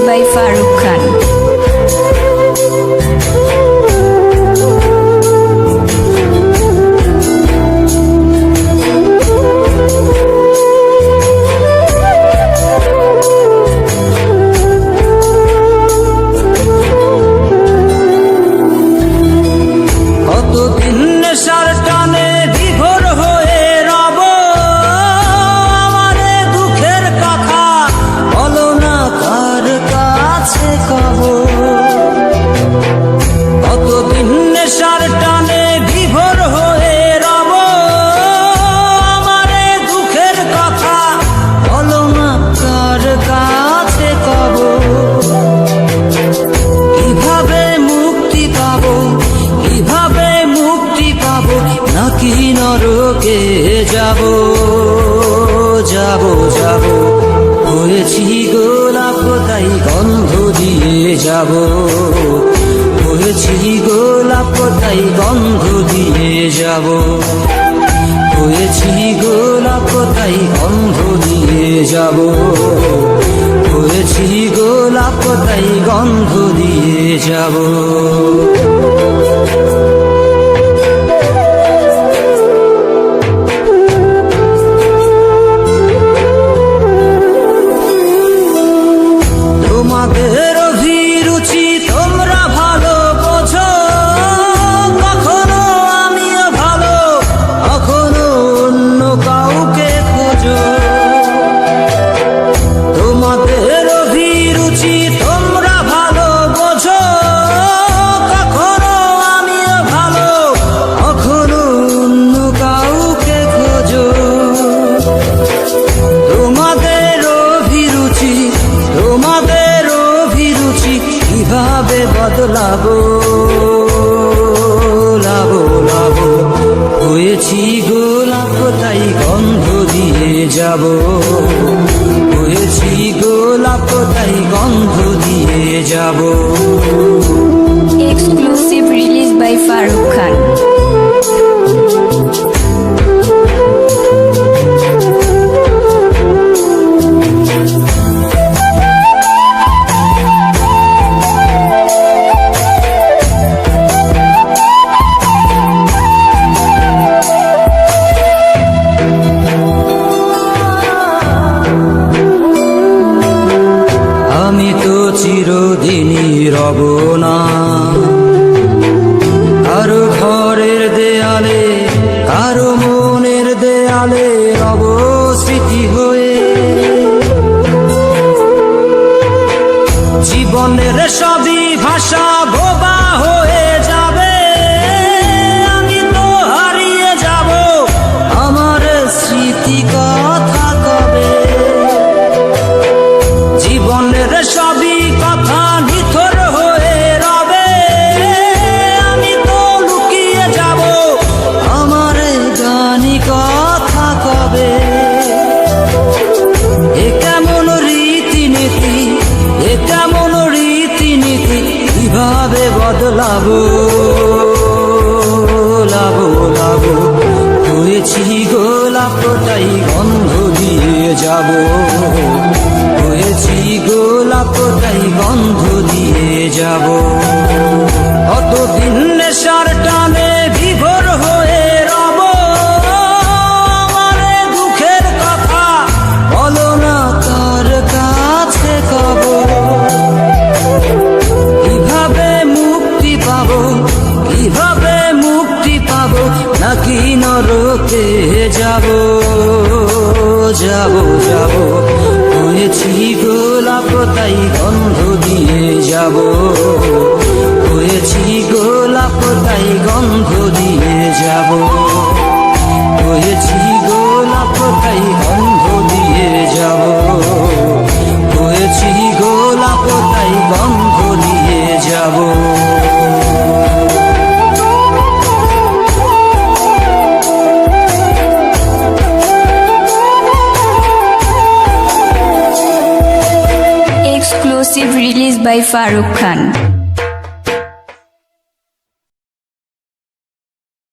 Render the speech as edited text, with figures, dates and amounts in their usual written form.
by Farooq Khan. নাকি নরকে যাব যাব যাব হয়েছি গোলাপ তাই গন্ধ দিয়ে যাব হয়েছি গোলাপ তাই গন্ধ দিয়ে যাব হয়েছি গোলাপ তাই গন্ধ দিয়ে যাব হয়েছি গোলাপ তাই গন্ধ দিয়ে যাব তোমাদের অভিরুচি তোমরা ভালো বোঝো কখনো আমিও ভালো কখনো অন্য কাউকে খোঁজো তোমাদের অভিরুচি তোমরা ভালো বোঝো কখনো আমিও ভালো কখনো অন্য কাউকে খোঁজো তোমাদের অভিরুচি কিভাবে বদলাবো লাবো লাবো হয়েছি গোলাপ তাই গন্ধ দিয়ে যাব হয়েছি গোলাপ তাই গন্ধ দিয়ে যাব Exclusive release by Farooq Khan. আমি তো চিরদিনই রব না কারো ঘরের দেয়ালে কারো মনের দেয়ালে রব স্মৃতি হয়ে জীবনের সবই ভাষা বোবা হয়ে যাবে আমি তো হারিয়ে যাব আমার স্মৃতি কথা কবে জীবনের সবই কথা নিথর হয়ে রবে আমি তো লুকিয়ে যাব আমার গানি কথা কবে এ কেমন রীতিনীতি এ কেমন রীতিনীতি কিভাবে বদলাবো লাবো লাবো হয়েছি গোলাপ তাই গন্ধ দিয়ে যাব হয়েছি গোলাপ তাই গন্ধ দিয়ে যাব কতদিন নেশার টানে বিভোর হয়ে রব আমার দুঃখের কথা বলো না কার কাছে কব কিভাবে মুক্তি পাবো কিভাবে মুক্তি পাবো নাকি নরকে যাব যাব যাব হয়েছি গোলাপ তাই গন্ধ দিয়ে যাব হয়েছি গোলাপ তাই গন্ধ দিয়ে যাব হয়েছি গোলাপ তাই গন্ধ দিয়ে যাব হয়েছি গোলাপ তাই গন্ধ দিয়ে যাব Exclusive release by Farooq Khan.